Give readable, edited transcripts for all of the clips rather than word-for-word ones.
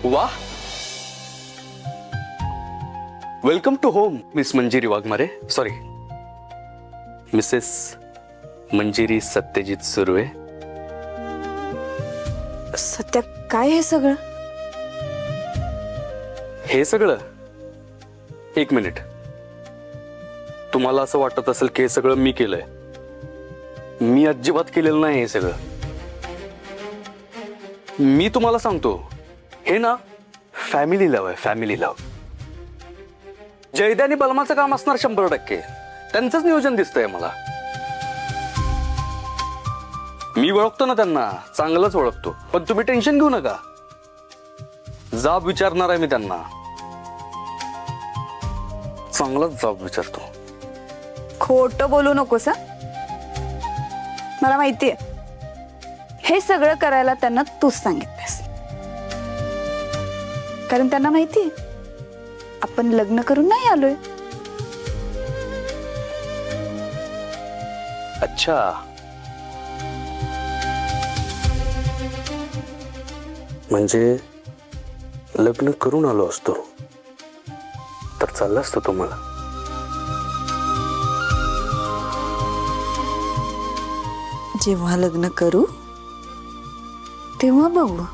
वाह, welcome to home miss Manjiri Waghmare. Sorry, Mrs Manjiri Satyajit Surve. Satya, काय हे सगळं? हे सगळं, एक मिनिट. तुम्हाला असं वाटत असेल की हे सगळं मी केलंय. मी अजिबात केलेलं नाही हे सगळं. मी तुम्हाला सांगतो, हे ना फॅमिली लव्ह आहे, फॅमिली लव्ह. जयदे आणि बलमाचं काम असणार 100%. त्यांचंच नियोजन दिसतंय मला. मी ओळखतो ना त्यांना, चांगलंच ओळखतो. पण तुम्ही टेन्शन घेऊ नका, जाब विचारणार आहे मी त्यांना. चांगलाच जाब विचारतो. खोटं बोलू नकोस. मला माहितीये हे सगळं करायला त्यांना तूच सांगितलंस, कारण त्यांना माहितीये आपण लग्न करून नाही आलोय. अच्छा, म्हणजे लग्न करून आलो असतो तर चाललं असतं तुम्हाला. जेव्हा लग्न करू तेव्हा बघू.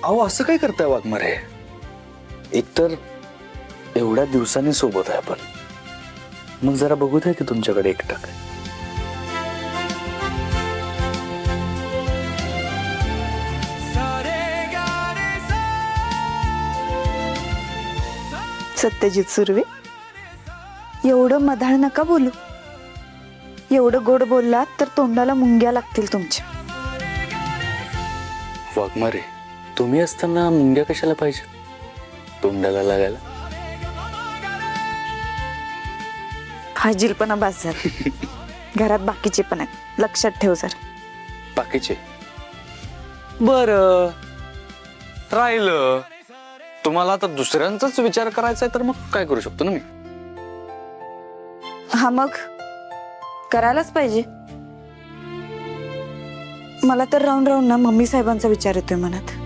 अहो, असं काय करताय वाघमारे? एकतर एवढ्या दिवसांनी सोबत आहे आपण, मग जरा बघू द्या की तुमच्याकडे एकटक. सत्यजित सुर्वे, एवढं मधाळ नका बोलू. एवढं गोड बोललात तर तोंडाला मुंग्या लागतील तुमच्या. वाघमारे, तुम्ही असताना मुंग्या कशाला पाहिजे तोंडाला लागायला? फाजीलपणा बास झाला. घरात बाकीचे पण आहेत, लक्षात ठेव जरा. बाकीचे बर राहिलं. तुम्हाला आता दुसऱ्यांचाच विचार करायचा आहे तर मग काय करू शकतो ना मी. हा, मग करायलाच पाहिजे. मला तर राहून राहून ना मम्मी साहेबांचा विचार येतोय मनात.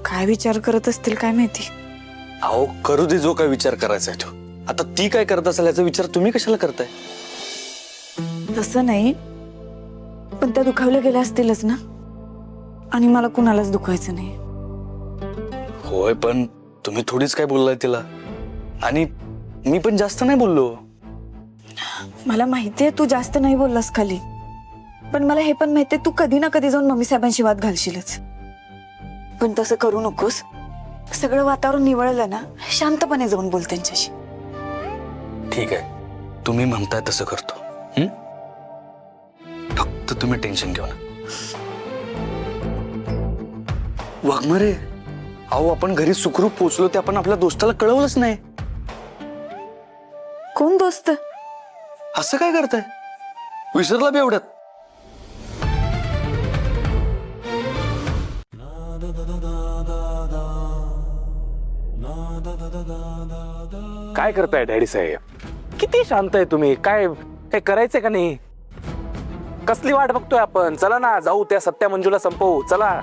काय विचार करत असतील काय माहिती. अहो, करू दे जो काय विचार करायचा आहे तो. आता ती काय करत असेल याचा विचार तुम्ही कशाला करताय? तसं नाही, पण त्या दुखावल्या गेल्या असतीलच ना, आणि मला कुणालाच दुखायचं नाही. होय, पण तुम्ही थोडीच काय बोललाय तिला, आणि मी पण जास्त नाही बोललो. मला माहितीये तू जास्त नाही बोललास खाली, पण मला हे पण माहितीये तू कधी ना कधी जाऊन मम्मी साहेबांशी वाद घालशीलच. पण तसं करू नकोस. सगळं वातावरण निवळलं ना, शांतपणे जाऊन बोल त्यांच्याशी. ठीक आहे, तुम्ही म्हणताय तसं करतो. फक्त तुम्ही टेन्शन घेऊ नका. वाघमारे, अहो, आपण घरी सुखरूप पोहोचलो ते आपण आपल्या दोस्ताला कळवलंच नाही. कोण दोस्त? असं काय करताय? विसरला बी एवढ्यात? काय करताय डॅडी साहेब? किती शांत आहे तुम्ही. काय काय करायचंय का नाही? कसली वाट बघतोय आपण? चला ना, जाऊ त्या सत्या मंजूला संपवू. चला.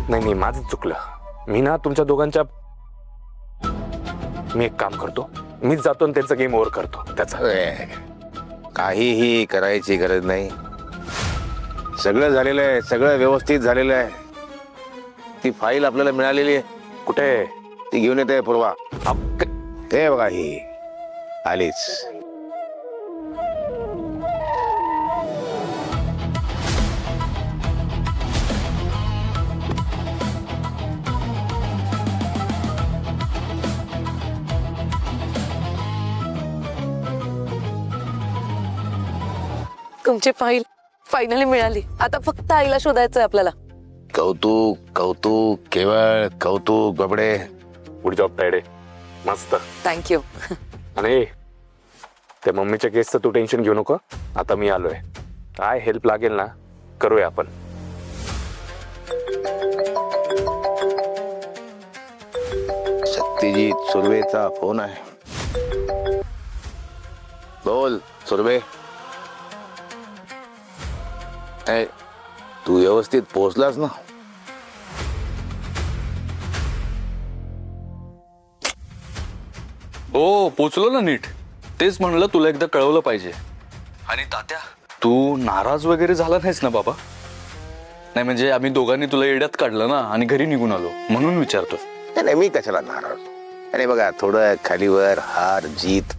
नाही, माझं चुकलं. मी ना तुमच्या दोघांच्या, मी एक काम करतो, मीच जातो आणि त्यांचा गेम ओव्हर करतो. त्याचा काहीही करायची गरज नाही. सगळं झालेलं आहे, सगळं व्यवस्थित झालेलं आहे. ती फाईल आपल्याला मिळालेली आहे. कुठे? ती घेऊन येते पूर्वा. ते बघा, ही आलीच. तुमची फाईल फायनली मिळाली. आता फक्त आईला शोधायचंय आपल्याला. कौतुक कौतुक केवळ कौतुक बाबडे. गुड जॉब तायडे, मस्त. थँक्यू. आणि त्या मम्मीच्या केसचं तू टेन्शन घेऊ नको. आता मी आलोय, काय हेल्प लागेल ना करूया आपण. सत्यजित सुर्वेचा फोन आहे. बोल सुर्वे. ए, तू व्यवस्थित पोहोचलास ना? हो पोचलो ना नीट. तेच म्हणलं तुला एकदा कळवलं पाहिजे. आणि तात्या तू नाराज वगैरे झाला नाहीस ना बाबा? नाही म्हणजे आम्ही दोघांनी तुला येड्यात काढलं ना आणि घरी निघून आलो म्हणून विचारतो. नाही मी कशाला नाराज. आणि बघा थोडं खालीवर हार जीत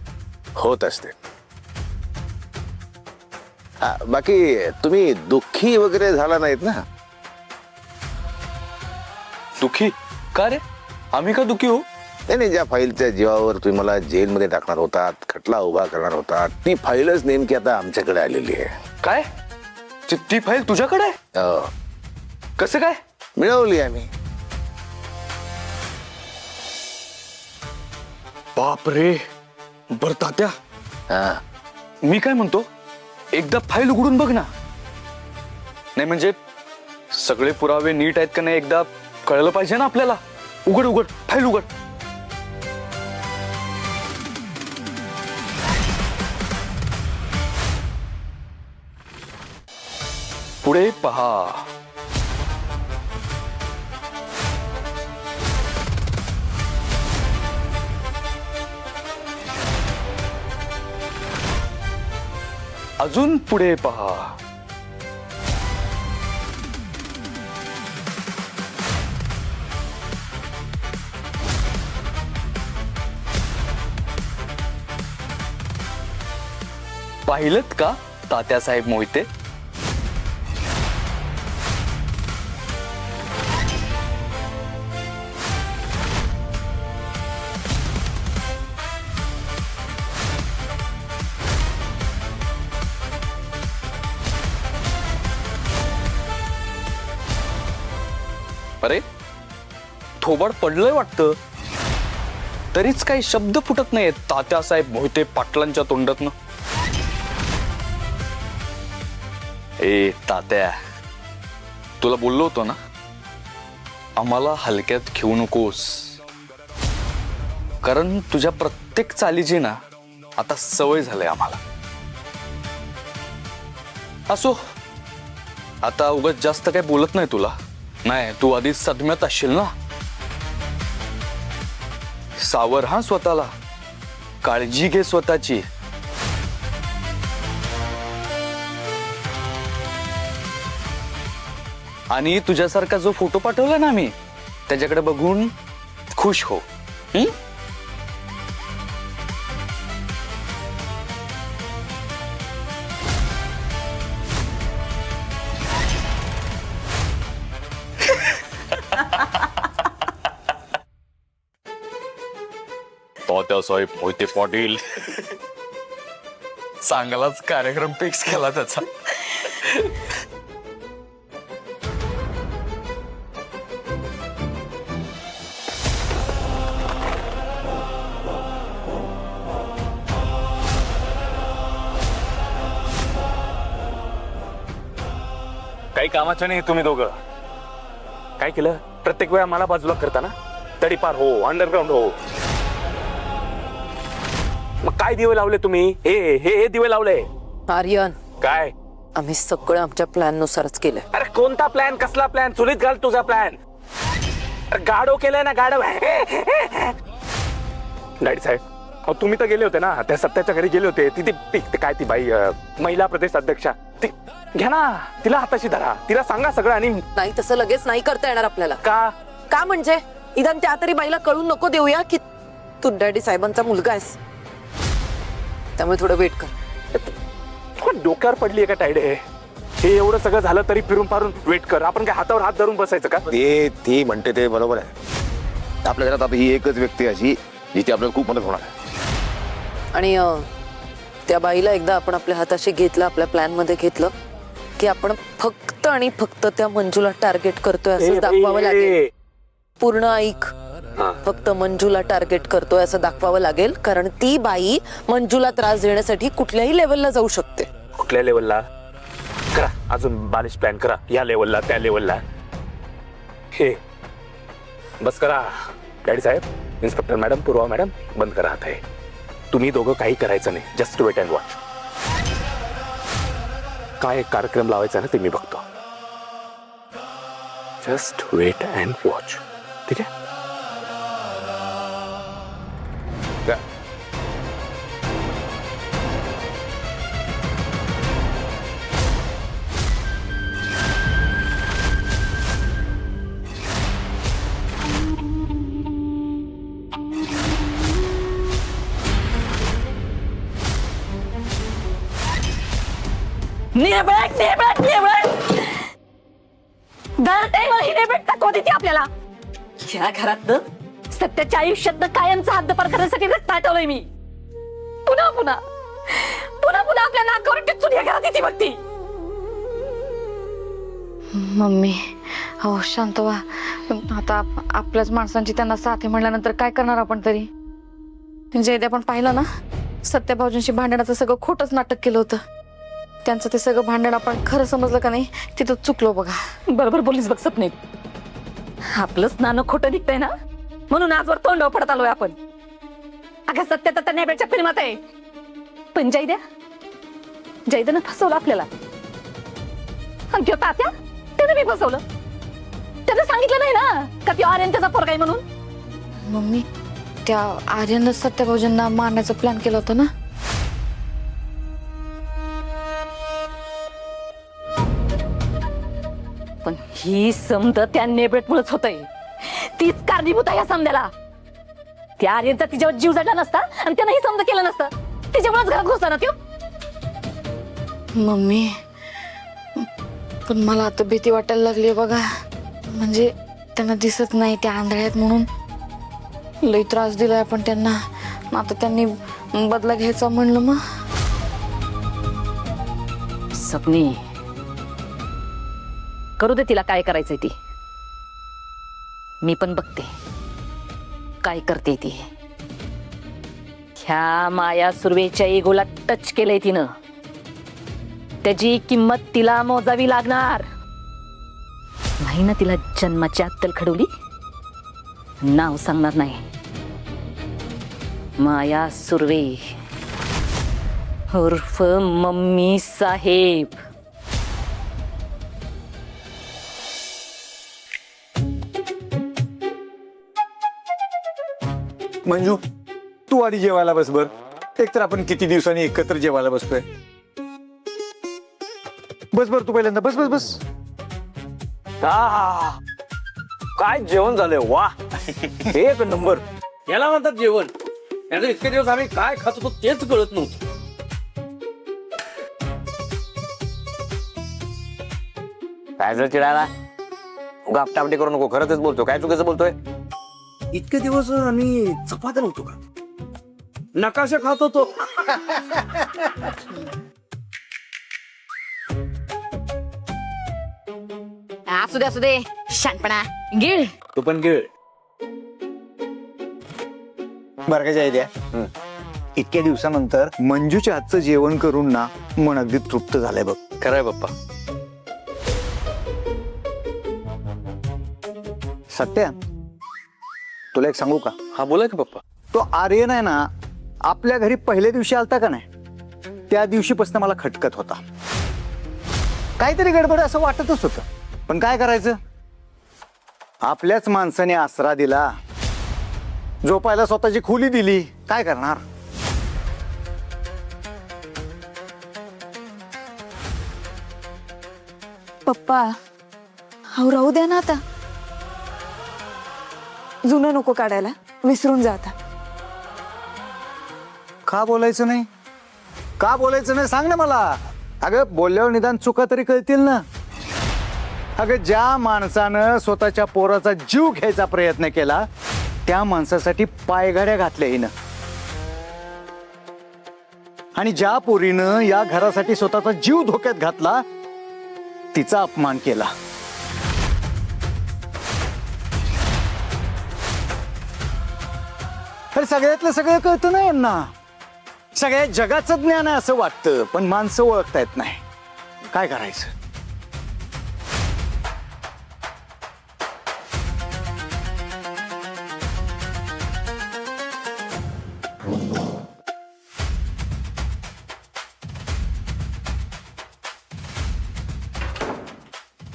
होत असते. बाकी तुम्ही दुःखी वगैरे झाला नाहीत ना? दुःखी का रे? आम्ही का दुःखी हो? नाही ज्या फाईलच्या जीवावर तुम्ही मला जेलमध्ये टाकणार होतात, खटला उभा करणार होतात, ती फाईलच नेमकी आता आमच्याकडे आलेली आहे. काय ती फाईल तुझ्याकडे आहे? हो, कसं काय? मिळवली आम्ही. बाप रे. बर तात्या हा मी काय म्हणतो, एकदा फाईल उघडून बघ ना. नाही म्हणजे सगळे पुरावे नीट आहेत का नाही एकदा कळलं पाहिजे ना आपल्याला. उघड उघड फाईल उघड. पुढे पहा. अजून पुढे पहा. पाहिलत का तात्यासाहेब मोहिते? अरे थोबाड पडलंय वाटतं. तरीच काही शब्द फुटत नाहीत तात्यासाहेब मोहिते पाटलांच्या तोंडातनं. ए तात्या, तुला बोललो होतो ना आम्हाला हलक्यात घेऊ नकोस. कारण तुझ्या प्रत्येक चालीची ना आता सवय झाली आम्हाला. असो आता उगाच जास्त काही बोलत नाही तुला. नाही तू आधीच सदम्यात असशील ना. सावर हा स्वतःला, काळजी घे स्वतःची. आणि तुझ्यासारखा जो फोटो पाठवला ना मी त्याच्याकडे बघून खुश हो. तात्यासाहेब मोहिते पाटील. चांगलाच कार्यक्रम फिक्स केला त्याचा. काही कामाच्या नाही तुम्ही दोघं. काय केलं? प्रत्येक वेळा मला बाजूला करता ना. तडीपार हो, अंडरग्राऊंड हो. मग काय दिवे लावले तुम्ही? हे दिवे लावले. आर्यन काय? आम्ही सगळं आमच्या प्लॅन नुसारच केलंय. अरे कोणता प्लॅन? कसला प्लॅन? चुलीत घाल तुझा प्लॅन. गाडो केलंय ना गाडो. डॅडी साहेब अहो तुम्ही तर गेले होते ना त्या सत्याच्या घरी गेले होते. तिथे काय ती बाई महिला प्रदेश अध्यक्षा ती घ्या ना, तिला हाताशी धरा, तिला सांगा सगळं. आणि नाही तसं लगेच नाही करता येणार आपल्याला. का म्हणजे इदान त्या तरी बाईला कळून नको देऊया की तू डॅडी साहेबांचा मुलगा आहेस. त्यामुळे थोडं वेट कर. डोक्यावर पडली आहे का टायडे? हे एवढं सगळं झालं तरी फिरून फारून वेट कर. आपण काय हातावर हात धरून बसायचं का? ती म्हणते ते बरोबर आहे. आपल्या घरात आता ही एकच व्यक्ती अशी जिथे आपल्याला खूप मदत होणार आहे. आणि त्या बाईला एकदा आपण आपल्या हाताशी घेतलं, आपल्या प्लॅन मध्ये घेतलं की आपण फक्त आणि फक्त त्या मंजूला टार्गेट करतोय असं दाखवावं लागेल. पूर्ण ऐक, फक्त मंजूला टार्गेट करतोय असं दाखवावं लागेल, कारण ती बाई मंजूला त्रास देण्यासाठी कुठल्याही लेवलला जाऊ शकते. कुठल्या लेवलला करा, अजून बालिश प्लॅन करा, या लेवलला त्या लेवलला. हे बस करा डॅडी साहेब, इन्स्पेक्टर मॅडम, पूर्वा मॅडम, बंद करा आता हे. तुम्ही दोघं काही करायचं नाही, जस्ट वेट अँड वॉच. काय कार्यक्रम लावायचा ना ते मी बघतो. Just wait and watch. ठीक आहे. आपल्याला ह्या घरात सत्याच्या आयुष्यात कायमचा हद्दपार करण्यासाठी रक्त आठवलंय मी. पुन्हा पुन्हा पुन्हा पुन्हा आपल्या नाकावर टिचून या घरात येते बघती. मम्मी हो शांत व्हा. आता आपल्याच माणसांची त्यांना साथ आहे म्हणल्यानंतर काय करणार आपण तरी. जयदे आपण पाहिलं ना, सत्यभाऊजींशी भांडणाचं सगळं खोटंच नाटक केलं होतं. त्यांचं ते सगळं भांडण आपण खरं समजलं का नाही, तिथं चुकलो बघा. बरोबर बोलीस बघ सपने. आपलंच नाणं खोटं निघतंय ना, म्हणून आजवर तोंड पडत आलोय आपण. अगं सत्य तर नेबेच्या फिल्मात आहे, पण जयदेनं फसवलं आपल्याला. आणि त्यो तात्या त्याने मी फसवलं. त्यानं सांगितलं नाही ना का त्यो आर्यन त्याचा पोरगा आहे म्हणून. मम्मी त्या आर्यनच सत्यभाऊजींना मारण्याचा प्लॅन केला होता ना. पण ही समज त्या नेबेटमुळेच होतंय. तीच कारणीभूत आहे या समजायला. त्या आर्यनचा तिच्यावर जीव जडला नसता आणि त्यानं ही समज केलं नसतं, तिच्यामुळेच घरात घुसला ना त्यो. मम्मी पण मला आता भीती वाटायला लागली बघा. म्हणजे त्यांना दिसत नाही, त्या आंधळ्यात म्हणून लई त्रास दिलाय आपण त्यांना. आता त्यांनी बदला घ्यायचा म्हणलं मग. सपनी करू दे तिला काय करायचंय ती. मी पण बघते काय करते ती. ह्या माया सुर्वेच्या इगोला टच केलंय तिनं. त्याची किंमत तिला मोजावी लागणार नाही ना. तिला जन्माची अक्कल खडवली, नाव सांगणार नाही. माया सुर्वे उर्फ मम्मी साहेब. मंजू तू आधी जेवायला बस बर. एकतर आपण किती दिवसांनी एकत्र जेवायला बसतोय. बस बर तू पहिल्यांदा बस बस बस. काय जेवण झालंय वा. एक नंबर. याला म्हणतात जेवण. याचं इतके दिवस आम्ही काय खात होतो तेच कळत नव्हतं. काय जर चिडायला गापटापटी करू नको. खरं तेच बोलतो. काय चुकीचं बोलतोय. इतके दिवस आम्ही चपात्या नव्हतो का, नकाशा खात होतो. असू दे शानपणा गिळ. तू पण गिळ. बरं का द्या. इतक्या दिवसानंतर मंजूच्या हातचं जेवण करून ना मन अगदी तृप्त झालंय बघ. खरंय पप्पा. सत्या तुला एक सांगू का. हा बोला की पप्पा. तो आर्यन आहे ना, आपल्या घरी पहिल्या दिवशी आलता का नाही, त्या दिवशीपासून मला खटकत होता. काहीतरी गडबड असं वाटतच होतं. पण काय करायचं, आपल्याच माणसाने आसरा दिला, झोपायला स्वतःची खोली दिली, काय करणार. पप्पा हा राहू द्या ना आता. जुनं नको काढायला, विसरून जा आता. का बोलायचं नाही, का बोलायचं नाही सांग ना मला. अगं बोलल्यावर निदान चुका तरी कळतील ना. अगं ज्या माणसानं स्वतःच्या पोराचा जीव घ्यायचा प्रयत्न केला, त्या माणसासाठी पायघड्या घातल्या हिनं. आणि ज्या पोरीनं या घरासाठी स्वतःचा जीव धोक्यात घातला तिचा अपमान केला. तर सगळ्यातलं सगळं कळतं ना यांना. सगळ्या जगाचं ज्ञान आहे असं वाटतं, पण माणसं ओळखता येत नाही. काय करायचं?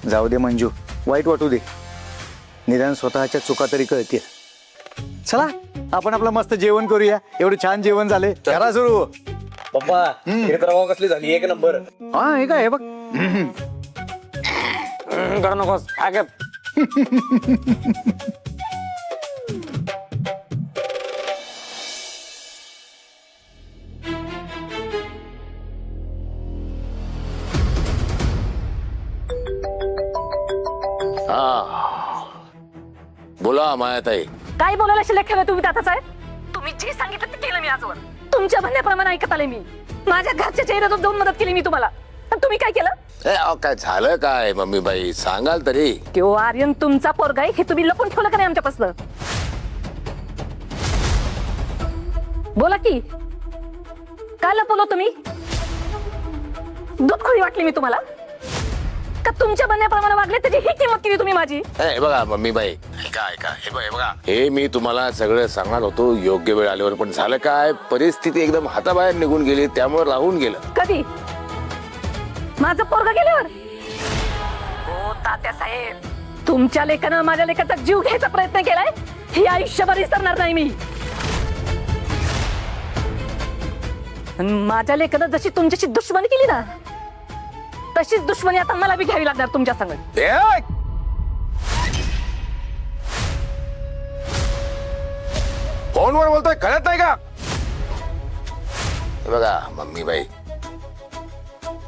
जाऊ दे मंजू, वाईट वाटू दे. निदान स्वतःच्या चुका तरी कळतील. चला आपण आपलं मस्त जेवण करूया. एवढं छान जेवण झाले. करा सुरू. पप्पा कसली झाली एक नंबर. हा हे काय हे बघ. करू नकोस काय बोला मायाताई. काय बोलायला शिल्लक ठेवलं तुम्ही ताता साहेब? तुम्ही जे सांगितलं ते केलं मी आजवर. तुमच्या म्हणण्याप्रमाणे ऐकत आले मी. माझ्या घरच्या चेहऱ्यातून जाऊन मदत केली मी तुम्हाला. आणि तुम्ही काय केलं? काय झालं काय मम्मी बाई, सांगाल तरी. किंवा आर्यन तुमचा पोरगा आहे हे तुम्ही लपून ठेवलं का नाही आमच्यापासून? बोला की, काय लपवलं तुम्ही? दूध खोळी वाटली मी तुम्हाला का? तुमच्या म्हणण्याप्रमाणे वागले त्याची ही किंमत केली तुम्ही माझी? हे बघा मम्मी बाई, ऐका ऐका, हे बघा, हे मी तुम्हाला सगळं सांगणार होतो योग्य वेळ आल्यावर, पण झालं काय, परिस्थिती एकदम हाताबाहेर निघून गेली, त्यामुळे राहून गेलं. कधी? माझं पोरगा गेल्यावर? हो तात्या साहेब, तुमच्या लेकानं माझ्या लेकाचा जीव घ्यायचा प्रयत्न केलाय ही आयुष्यभर विसरणार नाही मी. आणि माझ्या लेकानं जशी तुमच्याशी दुश्मनी केली ना, तशीच दुश्मनी आता मला बी घ्यावी लागणार तुमच्या संग. फोनवर बोलतोय, कळत नाही का? बघा मम्मी बाई,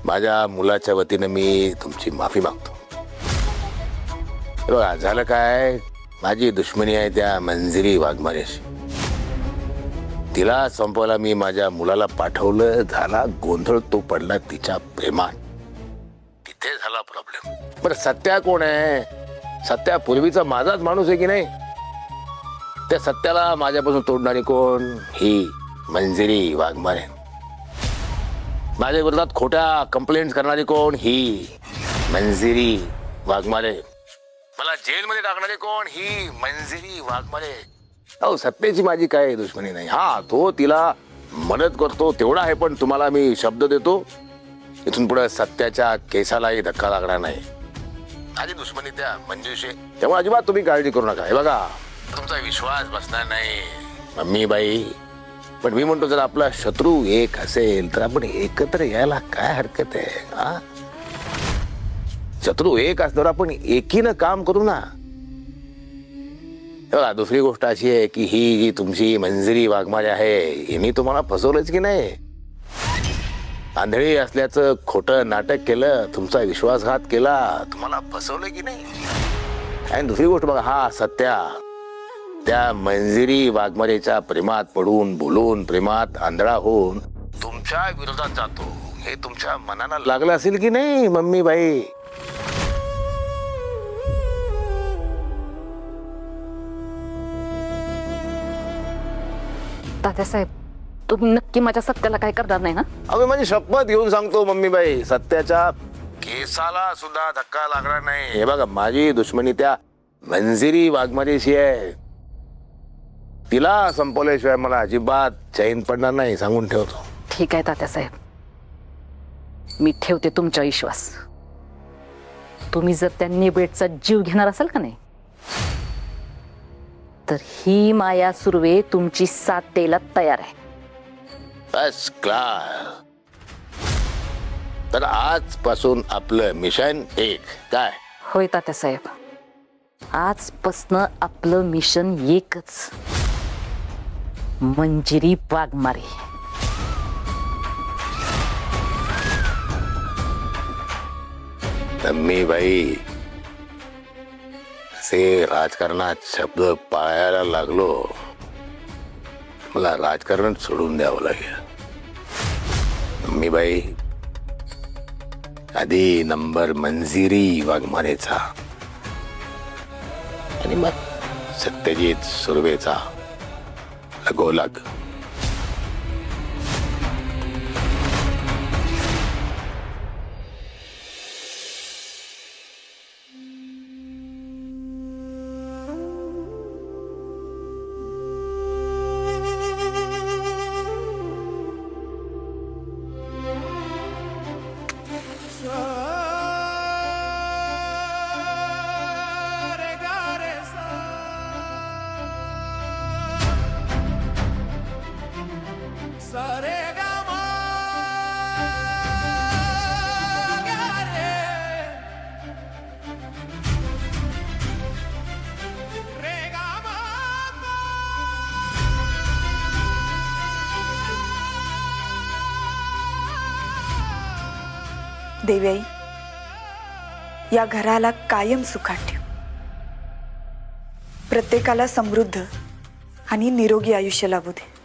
माझ्या मुलाच्या वतीनं मी तुमची माफी मागतो. बघा झालं काय, माझी दुश्मनी आहे त्या मंजिरी वाघमारेशी. तिला संपवायला मी माझ्या मुलाला पाठवलं, झाला गोंधळ, तो पडला तिच्या प्रेमात, तिथे झाला प्रॉब्लेम. बरं सत्या कोण आहे? सत्या पूर्वीचा माझाच माणूस आहे की नाही? त्या सत्याला माझ्यापासून तोडणारी कोण? ही मंजिरी वाघमारे. माझ्या विरोधात खोट्या कंप्लेंट करणारी कोण? ही मंजिरी वाघमारे. मला जेलमध्ये टाकणारी कोण? ही मंजिरी वाघमारे. अहो सत्याची माझी काय दुश्मनी नाही. हा, तो तिला मदत करतो तेवढा आहे, पण तुम्हाला मी शब्द देतो, इथून पुढे सत्याच्या केसालाही धक्का लागणार नाही. माझी दुश्मनी त्या मंजूशी, त्यामुळे अजिबात तुम्ही काळजी करू नका. हे बघा, तुमचा विश्वास बसणार नाही मम्मी बाई, पण मी म्हणतो जर आपला शत्रू एक असेल तर आपण एकत्र यायला काय हरकत आहे? हा, शत्रू एक असल्यावर आपण एकीनं काम करू ना. बघा दुसरी गोष्ट अशी आहे की ही जी तुमची मंजिरी वाघमारे आहे, हिने तुम्हाला फसवलंच की नाही? आंधळी असल्याचं खोटं नाटक केलं, तुमचा विश्वासघात केला, तुम्हाला फसवलं की नाही? आणि दुसरी गोष्ट बघा, हा सत्या त्या मंजिरी वाघमारेच्या प्रेमात पडून, बोलून, प्रेमात आंधळा होऊन तुमच्या विरोधात जातो. हे तुमच्या मनाला लागलं असेल की नाही मम्मी बाई? तात्यासाहेब, तुम्ही नक्की माझ्या सत्याला काय करणार नाही ना? अगं माझी शपथ घेऊन सांगतो मम्मी बाई, सत्याच्या केसाला सुद्धा धक्का लागणार नाही. हे बघा, माझी दुश्मनी त्या मंजिरी वाघमारेशी आहे. तिला संपवल्याशिवाय मला अजिबात चैन पडणार नाही, सांगून ठेवतो. ठीक आहे तात्यासाहेब, मी ठेवते तुमचा विश्वास. तुम्ही जर त्या निबेडचा जीव घेणार असाल का नाही, तर ही माया सुर्वे तुमची साथ द्यायला तयार आहे. बस क्लास. तर आजपासून आपलं मिशन एक. काय? होय तात्यासाहेब, आजपासनं आपलं मिशन एकच, मंजिरी वाघमारे. मम्मी बाई, असे राजकारणात शब्द पाळायला लागलो, मला राजकारण सोडून द्यावं लागेल. मी बाई आधी नंबर मंजिरी वाघमारेचा आणि मग सत्यजित सुर्वेचा लगोलग. देवी या घराला कायम सुखात ठेव. प्रत्येकाला समृद्ध आणि निरोगी आयुष्य लाभू दे.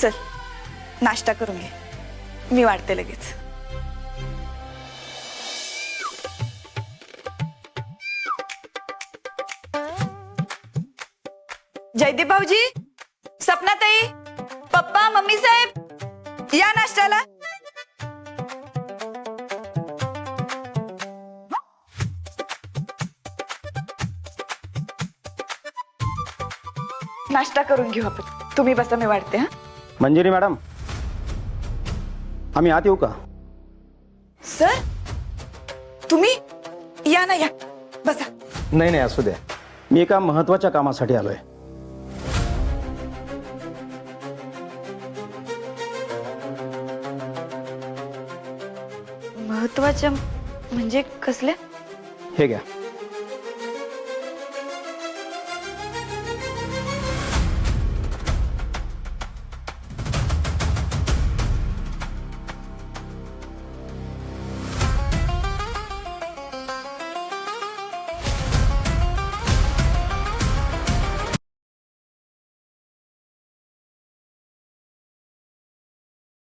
चल नाश्ता करून घे, मी वाढते लगेच. जयदीप भाऊजी, सपनाताई, पप्पा, मम्मी साहेब, या नाश्त्याला. नाश्ता करून घेऊ आपण. तुम्ही बसा, मी वाढते. हा मंजिरी मॅडम, आम्ही आत येऊ का? सर, तुम्ही या ना, या बसा. नाही नाही, असू द्या. मी एका महत्वाच्या कामासाठी आलोय. महत्वाच्या म्हणजे कसल्या? हे घ्या.